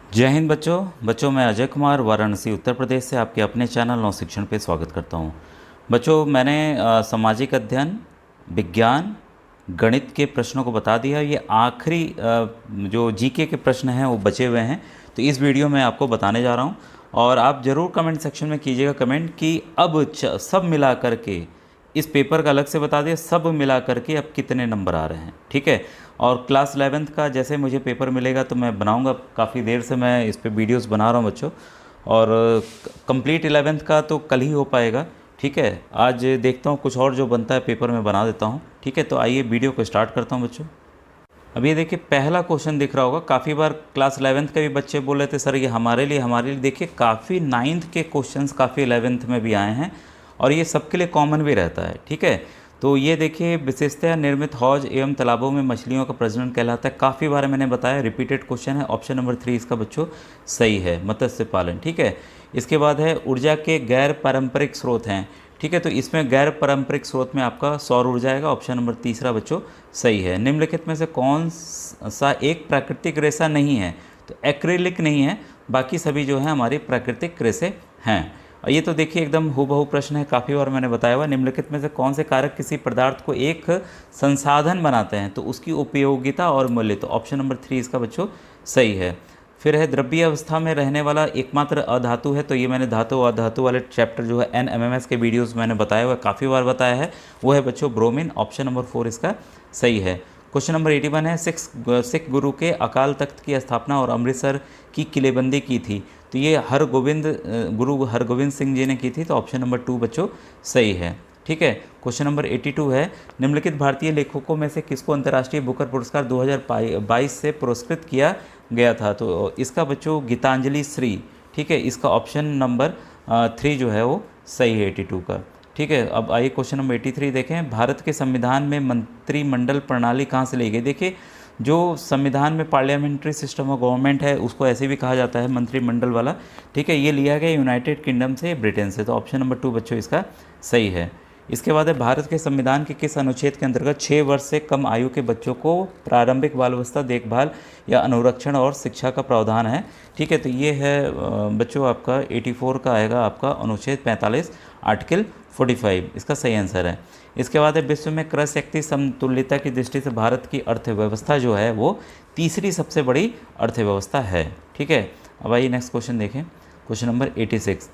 जय हिंद बच्चों मैं अजय कुमार वाराणसी उत्तर प्रदेश से आपके अपने चैनल नव शिक्षण पे स्वागत करता हूँ। बच्चों मैंने सामाजिक अध्ययन, विज्ञान, गणित के प्रश्नों को बता दिया। ये आखिरी जो जीके के प्रश्न हैं वो बचे हुए हैं, तो इस वीडियो में आपको बताने जा रहा हूँ। और आप ज़रूर कमेंट सेक्शन में कीजिएगा कमेंट कि अब सब मिला करके इस पेपर का अलग से बता दिया, सब मिला करके अब कितने नंबर आ रहे हैं, ठीक है। और क्लास 11th का जैसे मुझे पेपर मिलेगा तो मैं बनाऊंगा, काफ़ी देर से मैं इस पे वीडियोस बना रहा हूँ बच्चों। और कंप्लीट 11th का तो कल ही हो पाएगा, ठीक है। आज देखता हूँ कुछ और जो बनता है पेपर में बना देता हूँ, ठीक है। तो आइए वीडियो को स्टार्ट करता हूँ बच्चों। अब ये देखिए पहला क्वेश्चन दिख रहा होगा। काफ़ी बार क्लास 11th के भी बच्चे बोल रहे थे सर ये हमारे लिए देखिए काफ़ी 9th के क्वेश्चंस काफ़ी 11th में भी आए हैं, और ये सबके लिए कॉमन भी रहता है, ठीक है। तो ये देखिए विशेषतः निर्मित हौज एवं तालाबों में मछलियों का प्रजनन कहलाता है। काफ़ी बार मैंने बताया, रिपीटेड क्वेश्चन है। ऑप्शन नंबर 3 इसका बच्चों सही है, मत्स्य पालन, ठीक है। इसके बाद है ऊर्जा के गैर पारंपरिक स्रोत हैं, ठीक है। तो इसमें गैर पारंपरिक स्रोत में आपका सौर ऊर्जा आएगा। ऑप्शन नंबर तीसरा बच्चों सही है। निम्नलिखित में से कौन सा एक प्राकृतिक रेशा नहीं है? तो एक्रिलिक नहीं है, बाकी सभी जो है हमारी प्राकृतिक रेशे हैं। और ये तो देखिए एकदम हूबहू प्रश्न है, काफ़ी बार मैंने बताया हुआ। निम्नलिखित में से कौन से कारक किसी पदार्थ को एक संसाधन बनाते हैं? तो उसकी उपयोगिता और मूल्य। तो ऑप्शन नंबर 3 इसका बच्चों सही है। फिर है द्रव्य अवस्था में रहने वाला एकमात्र अधातु है। तो ये मैंने धातु अधातु वाले चैप्टर जो है NMMS के वीडियोस मैंने बताया हुआ, काफ़ी बार बताया है, वो है बच्चों ब्रोमीन। ऑप्शन नंबर 4 इसका सही है। क्वेश्चन नंबर 81 है सिख गुरु के अकाल तख्त की स्थापना और अमृतसर की किलेबंदी की थी? तो ये गुरु हरगोविंद सिंह जी ने की थी। तो ऑप्शन नंबर 2 बच्चों सही है, ठीक है। क्वेश्चन नंबर 82 है निम्नलिखित भारतीय लेखकों में से किसको अंतर्राष्ट्रीय बुकर पुरस्कार 2022 से पुरस्कृत किया गया था? तो इसका बच्चों गीतांजलि श्री, ठीक है। इसका ऑप्शन नंबर 3 जो है वो सही है 82 का, ठीक है। अब आइए क्वेश्चन नंबर 83 देखें। भारत के संविधान में मंत्रिमंडल प्रणाली कहाँ से ली गई? देखिए जो संविधान में पार्लियामेंट्री सिस्टम ऑफ गवर्नमेंट है उसको ऐसे भी कहा जाता है मंत्रिमंडल वाला, ठीक है। ये लिया गया यूनाइटेड किंगडम से, ब्रिटेन से। तो ऑप्शन नंबर 2 बच्चों इसका सही है। इसके बाद है भारत के संविधान के किस अनुच्छेद के अंतर्गत 6 वर्ष से कम आयु के बच्चों को प्रारंभिक बाल अवस्था देखभाल या अनुरक्षण और शिक्षा का प्रावधान है? ठीक है, तो ये है बच्चों आपका 84 का आएगा आपका अनुच्छेद 45 आर्टिकल 45 इसका सही आंसर है। इसके बाद है विश्व में क्रय शक्ति समतुल्यता की दृष्टि से भारत की अर्थव्यवस्था जो है वो तीसरी सबसे बड़ी अर्थव्यवस्था है, ठीक है। अब आइए नेक्स्ट क्वेश्चन देखें। क्वेश्चन नंबर 86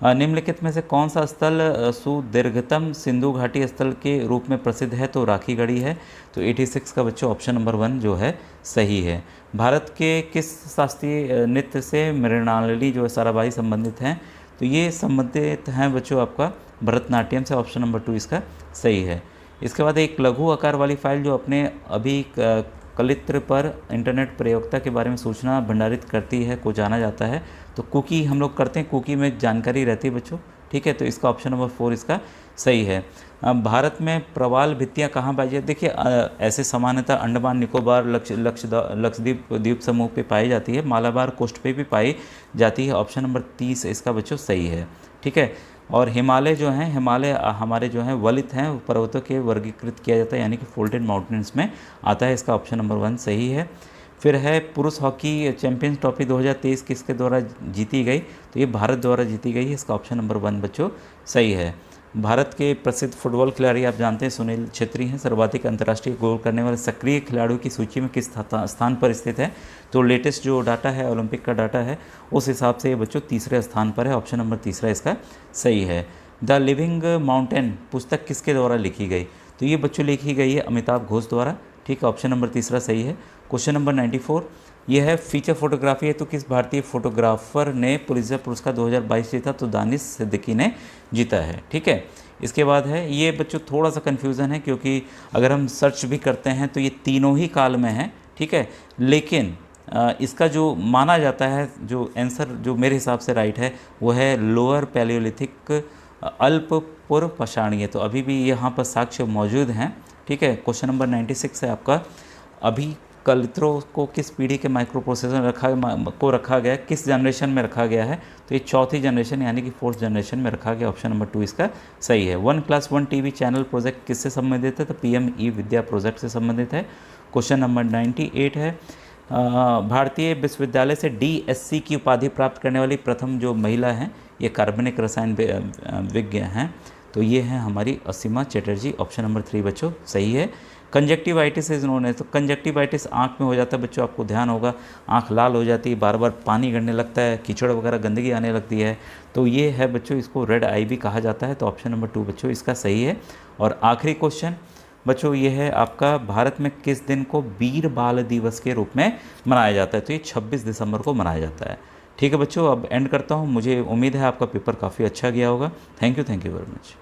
निम्नलिखित में से कौन सा स्थल सुदीर्घतम सिंधु घाटी स्थल के रूप में प्रसिद्ध है? तो राखी गढ़ी है। तो 86 का बच्चों ऑप्शन नंबर 1 जो है सही है। भारत के किस शास्त्रीय नृत्य से मृणालिनी जो है साराभाई संबंधित हैं? तो ये संबंधित हैं बच्चों आपका भरतनाट्यम से। ऑप्शन नंबर 2 इसका सही है। इसके बाद एक लघु आकार वाली फाइल जो अपने कलित्र पर इंटरनेट प्रयोक्ता के बारे में सूचना भंडारित करती है को जाना जाता है? तो कुकी हम लोग करते हैं, कुकी में जानकारी रहती है बच्चों, ठीक है। तो इसका ऑप्शन नंबर 4 इसका सही है। भारत में प्रवाल भित्तियाँ कहाँ पाई जाती? देखिए ऐसे सामान्यतः अंडमान निकोबार लक्षद्वीप द्वीप समूह पे पाई जाती है, मालाबार कोस्ट पे भी पाई जाती है। ऑप्शन नंबर 30 इसका बच्चों सही है, ठीक है। और हिमालय जो हैं, हिमालय हमारे जो हैं वलित हैं पर्वतों के वर्गीकृत किया जाता है, यानी कि फोल्डेड माउंटेन्स में आता है। इसका ऑप्शन नंबर 1 सही है। फिर है पुरुष हॉकी चैंपियंस ट्रॉफी 2023 किसके द्वारा जीती गई? तो ये भारत द्वारा जीती गई है। इसका ऑप्शन नंबर 1 बच्चों सही है। भारत के प्रसिद्ध फुटबॉल खिलाड़ी आप जानते हैं सुनील छेत्री हैं। सर्वाधिक अंतर्राष्ट्रीय गोल करने वाले सक्रिय खिलाड़ियों की सूची में किस स्थान पर स्थित है? तो लेटेस्ट जो डाटा है ओलंपिक का डाटा है उस हिसाब से ये बच्चों तीसरे स्थान पर है। ऑप्शन नंबर तीसरा इसका सही है। द लिविंग माउंटेन पुस्तक किसके द्वारा लिखी गई? तो ये बच्चों लिखी गई है अमिताभ घोष द्वारा, ठीक है। ऑप्शन नंबर तीसरा सही है। क्वेश्चन नंबर 94 यह है फीचर फोटोग्राफी है, तो किस भारतीय फोटोग्राफर ने पुलित्जर पुरस्कार 2022 जीता? तो दानिश सिद्दीकी ने जीता है, ठीक है। इसके बाद है ये बच्चों थोड़ा सा कन्फ्यूज़न है क्योंकि अगर हम सर्च भी करते हैं तो ये तीनों ही काल में है, ठीक है। लेकिन इसका जो माना जाता है जो आंसर जो मेरे हिसाब से राइट है वो है लोअर पैलियोलिथिक अल्प पूर्व पाषाणीय। तो अभी भी यहाँ पर साक्ष्य मौजूद हैं, ठीक है। क्वेश्चन नंबर 96 है आपका अभी कलित्रों को किस पीढ़ी के माइक्रो प्रोसेसर रखा गया, किस जनरेशन में रखा गया है? तो ये चौथी जनरेशन यानी कि 4th जनरेशन में रखा गया। ऑप्शन नंबर 2 इसका सही है। 1+1 टीवी चैनल प्रोजेक्ट किससे संबंधित है? तो PME विद्या प्रोजेक्ट से संबंधित है। क्वेश्चन नंबर 98 है भारतीय विश्वविद्यालय से DSc की उपाधि प्राप्त करने वाली प्रथम जो महिला हैं ये कार्बनिक रसायन विज्ञ हैं, तो ये हैं हमारी असीमा चैटर्जी। ऑप्शन नंबर 3 बच्चों सही है। कंजक्टिवाइटिस इज नोन है, तो कंजक्टिवाइटिस आँख में हो जाता है बच्चों, आपको ध्यान होगा आँख लाल हो जाती है, बार बार पानी गिरने लगता है, कीचड़ वगैरह गंदगी आने लगती है, तो ये है बच्चों, इसको रेड आई भी कहा जाता है। तो ऑप्शन नंबर 2 बच्चों इसका सही है। और आखिरी क्वेश्चन बच्चों ये है आपका, भारत में किस दिन को वीर बाल दिवस के रूप में मनाया जाता है? तो ये 26 दिसंबर को मनाया जाता है। ठीक है बच्चों, अब एंड करता हूँ। मुझे उम्मीद है आपका पेपर काफ़ी अच्छा गया होगा। Thank you very much.